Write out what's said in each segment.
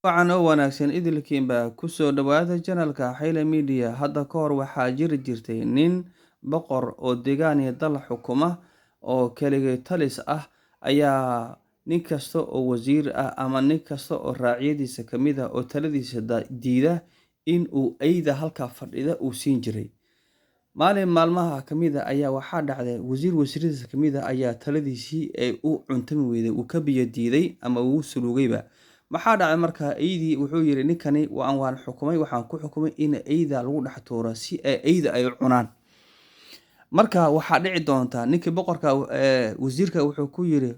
Waxaan oo wanaagsan idilkiin baa ku soo dhawaada channelka Haile Media. Hadda ka hor waxaa jiri jirtay nin boqor oo deegaan iyo dal xukuma oo keligii talis ah ayaa nin kasta oo wasiir ah ama nin kasta oo raaciyadiisa ka mid ah oo taladiisa diida in uu ayda halka fadhida uu siin jiray. Maalin maalmaha ka mid ah ayaa waxaa dhacday wasiiradiisa ka mid ah ayaa taladiisii ay u cuntami weyday uu ka biyo diiday ama uu sulugayba. Maxaa dhacay markaa aydii wuxuu yiri ninkani waan xukumay waxaan ku xukumay in ayda lagu dhex tuuro si ayda ay cunaan. Marka waxaa dhici doonta ninkii boqorka wasiirka wuxuu ku yiri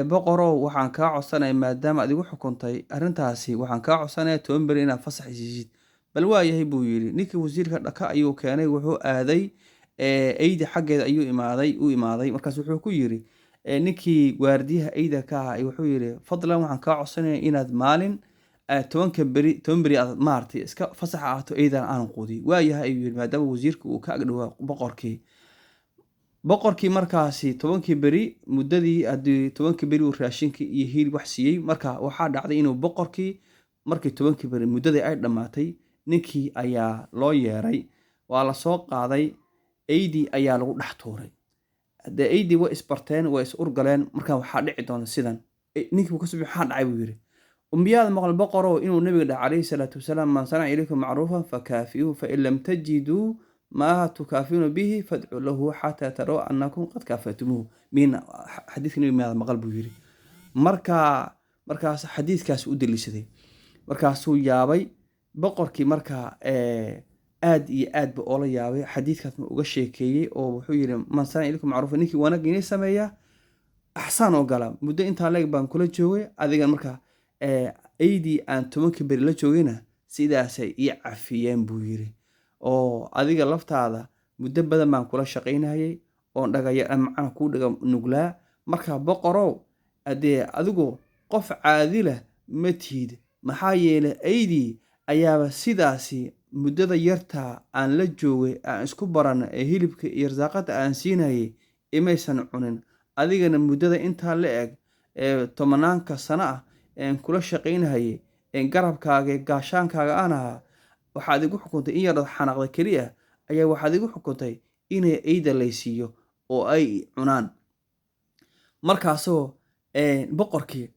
boqorow waxaan kaa codsanay maadaama adigu xukuntay arrintaasi waxaan kaa codsanay 10 bari inaad fasax siisid. Bal waa yahay buu yiri ninkii wasiirka dhaka ayuu keenay wuxuu aaday ayda xaggeeda ayuu imaaday markaas wuxuu ku yiri ninkii waardiyaha ayda ka ah wuxuu yiri fadlan waxaan kaa codsanayaa inaad maalin 10 bari aad maartay iska fasax ahaato aydan aan quudi. Waa yahay ayuu yiri maadaama wasiirku uu ka agdhow boqorkii markaasi 10 bari muddadii 10 bari uu raashinka iyo hilib wax siiyay. Marka waxaa dhacday inuu boqorkii markii 10 bari muddadii ay dhamaatay ninkii ayaa loo yeeray waa la soo qaaday aydii ayaa lagu dhex tuuray. aydii way isbarteen way is urgaleen marka waxaa dhici doona sidan ninkii uu ka soo bixi dhacay buu yiri umbiyaad maqal boqorow inuu nabiga dhac calayhi salaatu wasalaam man sana'a ilaykum ma'rufan fakaafi'uhu fa in lam tajidu ma tukaafinu bihi fad'u lahu hatta taraw annakum qad kafatumuhu min xadiiska nabiga miyaad maqal buu yiri markaas xadiiskaas u daliishaday markaasuu yaabay boqorkii markaa aad iyo aad ba oo la yaabay xadiiskaas ma uga sheekeeyay oo wuxuu yiri man sana'a ilaykum ma'rufan ninkii wanaag inay sameeyaa axsaan oo gala muddo inta leeg baan kula joogay adiga markaa aydii aan 10 bari la joogayna sidaasay ii cafiyeen buu yiri oo adiga laftaada muddo badan baan kula shaqaynayay oo dhagaya macna ku dhaga nuglaa marka boqorow adigu qof caadila ma tiid maxaa yeelay aydii ayaaba sidaasi muddada yarta aan la joogay aan isku baran hilibka iyo rasaaqada aan siinayay imaysan cunin adigana muddada inta la eg tomanaanka sano ah aan kula shaqaynayay garabkaaga gaashaankaaga aan ahaa waxaad igu xukuntay in yar xanaaqda kaliya ayaa waxaad igu xukuntay inay ayda laysiiyo oo ay cunaan markaasoo boqorkii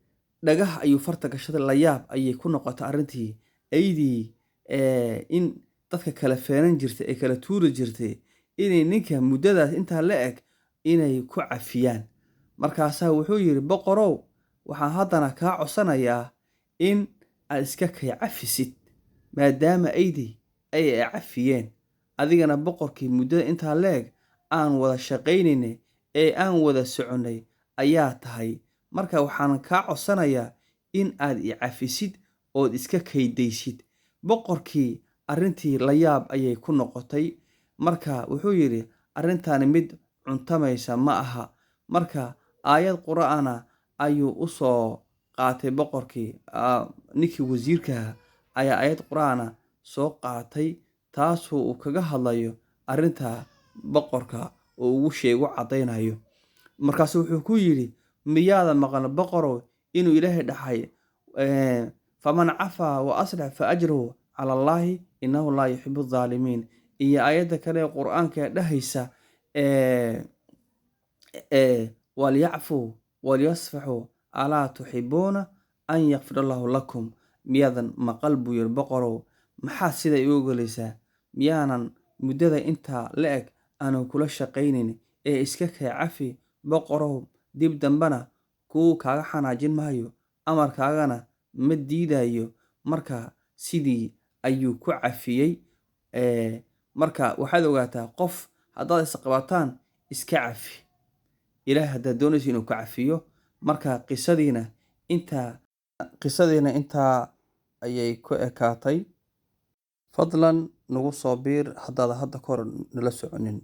dhagaha ayuu farta gashaday la yaab ayay ku noqotay arrintii aydii in dadka kala feenan jirtay ay kala tuuri jirtay inay ninka muddadaas inta la eg inay ku cafiyaan markaasaa wuxuu yiri boqorow waxaan haddana kaa codsanayaa in aad iska kay cafisid maadaama aydii ay cafiyeen adigana boqorkii muddada inta la eg aan wada shaqaynaynay ee aan wada soconay ayaa tahay marka waxaan kaa codsanayaa in aad i cafisid ood iska kaydaysid boqorkii arrintii la yaab ayay ku noqotay marka wuxuu yiri arrintaani mid cuntamaysa ma aha marka aayad quraana ayuu u soo qaatay boqorkii ninkii wasiirka ayaa aayad quraana soo qaatay taasoo uu kaga hadlayo arrinta boqorka oo ugu sheego cadaynayo markaas wuxuu ku yiri miyaada maqan boqorow inuu ilaahay dhaxay faman cafa wa aslaha fa ajruhu ala allahi innahu la yuhibbu adh-dhalimin iyo aayada kale quraanka dhahaysa walyafu walyasfahu ala tuhibbuna an yaghfira allahu lakum miyadan maqal buu yiri boqorow maxaa sida ay u galaysaa miyaanan muddada inta la eg aan kula shaqaynin ee iska kay cafi boqorow dib dambana ku kaaga xanaajin maayo amarkaagana ma diidayo marka sidii ayuu ku cafiyay marka waxaad ogaataa qof haddaad isqabataan iska cafi ilaahay haddaad doonayso inuu ka cafiyo marka qisadiina intaa ayay ku ekaatay fadlan nagu soo biir haddaad hadda ka hor nala soconin